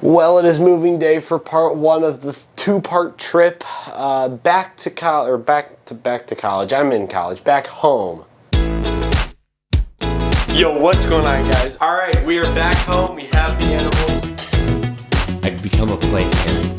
Well, it is moving day for part one of the two-part trip back to college, or back to college. I'm in college, back home. Yo, what's going on, guys? All right, we are back home. We have the animal. I've become a playpen.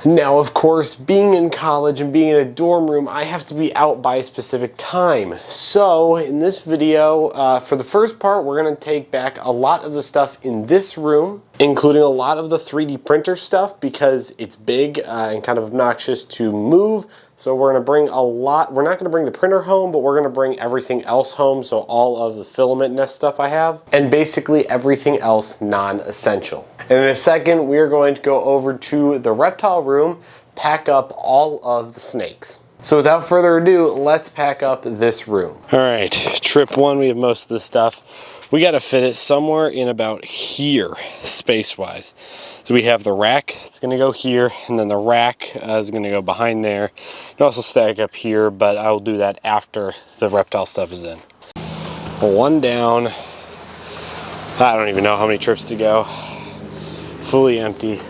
Now, of course, being in college and being in a dorm room, I have to be out by a specific time. So, in this video, for the first part, we're going to take back a lot of the stuff in this room, including a lot of the 3D printer stuff, because it's big and kind of obnoxious to move. So we're going to bring a lot. We're not going to bring the printer home, but we're going to bring everything else home. So all of the filament nest stuff I have, and basically everything else non-essential. And in a second, we are going to go over to the reptile room, pack up all of the snakes. So without further ado, let's pack up this room. All right, trip one, we have most of the stuff. We got to fit it somewhere in about here, space-wise. So we have the rack, it's going to go here, and then the rack is going to go behind there. You can also stack up here, but I'll do that after the reptile stuff is in. One down. I don't even know how many trips to go. Fully empty.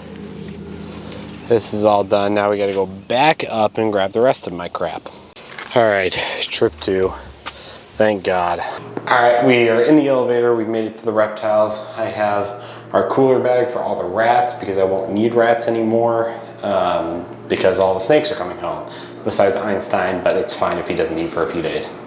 This is all done. Now we got to go back up and grab the rest of my crap. All right, trip two. Thank God. All right, we are in the elevator. We've made it to the reptiles. I have our cooler bag for all the rats because I won't need rats anymore because all the snakes are coming home, besides Einstein, but it's fine if he doesn't eat for a few days.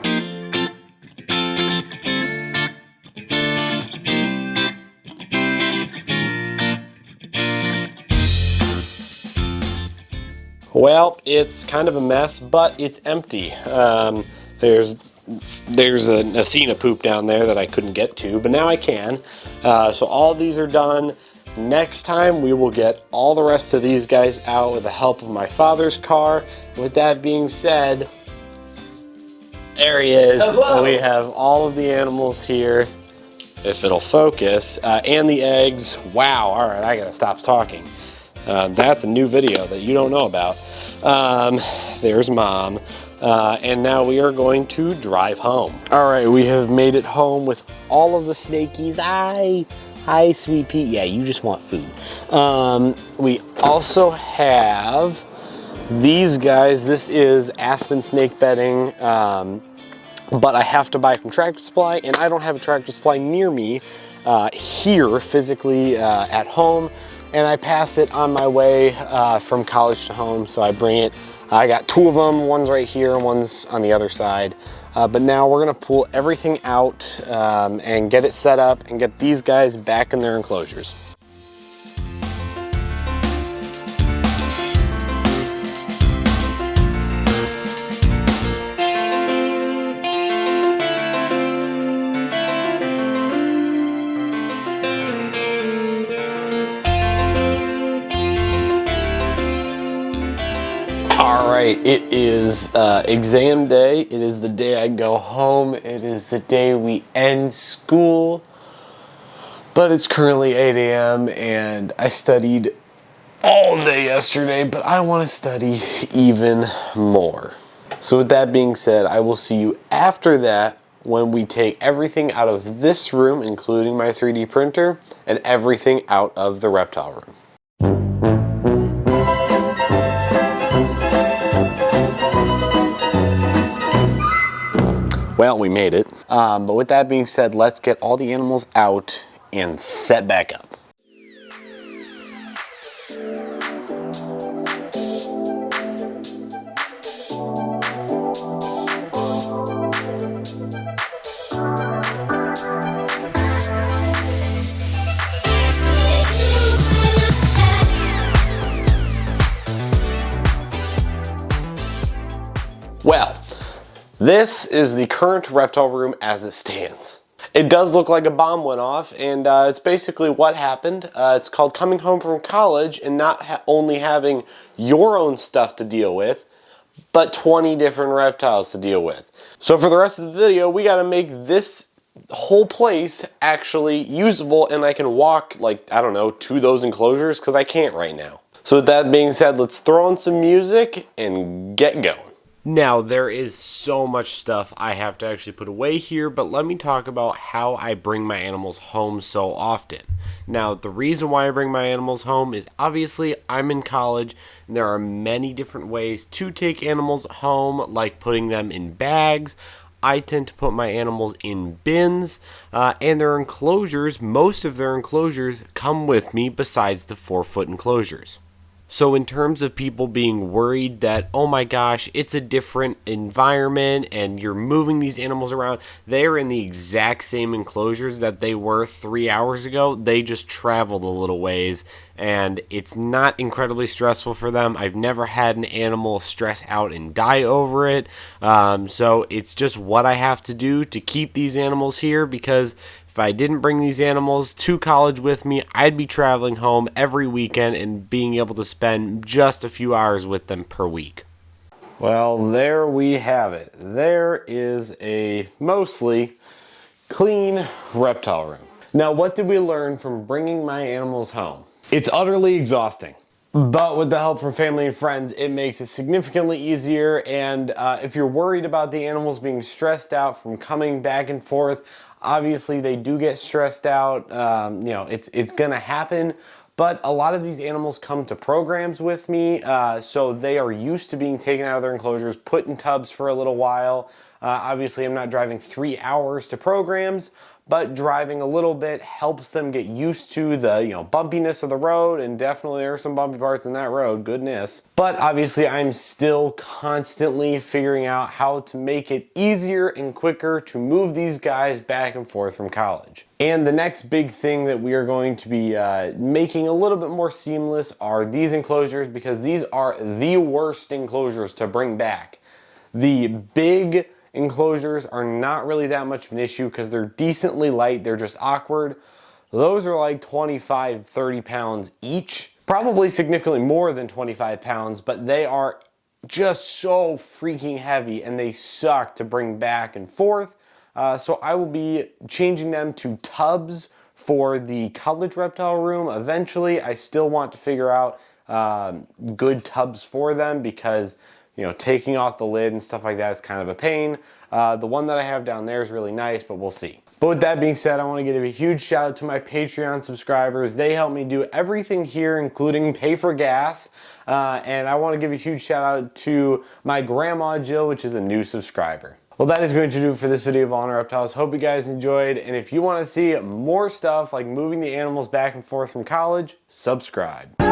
Well, it's kind of a mess, but it's empty. There's an Athena poop down there that I couldn't get to, but now I can. So all these are done. Next time we will get all the rest of these guys out with the help of my father's car. With that being said, there he is. Hello. We have all of the animals here, if it'll focus, and the eggs. Wow, all right, I gotta stop talking. That's a new video that you don't know about. There's Mom. And now we are going to drive home. All right, we have made it home with all of the snakies. Hi, Sweet Pea. Yeah, you just want food. We also have these guys. This is aspen snake bedding, but I have to buy from Tractor Supply, and I don't have a Tractor Supply near me here physically at home, and I pass it on my way from college to home, so I bring it. I got two of them, one's right here, one's on the other side. But now we're gonna pull everything out and get it set up and get these guys back in their enclosures. All right, it is exam day. It is the day I go home. It is the day we end school. But it's currently 8 a.m. and I studied all day yesterday, but I want to study even more. So with that being said, I will see you after that when we take everything out of this room, including my 3D printer, and everything out of the reptile room. Well, we made it. But with that being said, let's get all the animals out and set back up. Well, this is the current reptile room as it stands. It does look like a bomb went off, and it's basically what happened. It's called coming home from college and not only having your own stuff to deal with, but 20 different reptiles to deal with. So for the rest of the video, we gotta make this whole place actually usable, and I can walk, like, I don't know, to those enclosures, because I can't right now. So with that being said, let's throw on some music and get going. Now, there is so much stuff I have to actually put away here, but let me talk about how I bring my animals home so often. Now, the reason why I bring my animals home is obviously I'm in college, and there are many different ways to take animals home, like putting them in bags. I tend to put my animals in bins, and their enclosures, most of their enclosures come with me besides the 4-foot enclosures. So in terms of people being worried that, oh my gosh, it's a different environment and you're moving these animals around, they're in the exact same enclosures that they were 3 hours ago. They just traveled a little ways and it's not incredibly stressful for them. I've never had an animal stress out and die over it. So it's just what I have to do to keep these animals here, because if I didn't bring these animals to college with me, I'd be traveling home every weekend and being able to spend just a few hours with them per week. Well, there we have it. There is a mostly clean reptile room. Now, what did we learn from bringing my animals home? It's utterly exhausting. But with the help from family and friends, it makes it significantly easier. And if you're worried about the animals being stressed out from coming back and forth, obviously they do get stressed out. It's gonna happen. But a lot of these animals come to programs with me, so they are used to being taken out of their enclosures, put in tubs for a little while. Obviously, I'm not driving 3 hours to programs, but driving a little bit helps them get used to the bumpiness of the road, and definitely there are some bumpy parts in that road, goodness. But obviously I'm still constantly figuring out how to make it easier and quicker to move these guys back and forth from college. And the next big thing that we are going to be making a little bit more seamless are these enclosures, because these are the worst enclosures to bring back. The big enclosures are not really that much of an issue because they're decently light, they're just awkward. Those are like 25, 30 pounds each, probably significantly more than 25 pounds, but they are just so freaking heavy and they suck to bring back and forth. So I will be changing them to tubs for the college reptile room eventually. I still want to figure out good tubs for them, because taking off the lid and stuff like that is kind of a pain. The one that I have down there is really nice, but we'll see. But with that being said, I want to give a huge shout out to my Patreon subscribers. They help me do everything here, including pay for gas. And I want to give a huge shout out to my grandma Jill, which is a new subscriber. Well, that is going to do it for this video of All in Reptiles. Hope you guys enjoyed. And if you want to see more stuff like moving the animals back and forth from college, subscribe.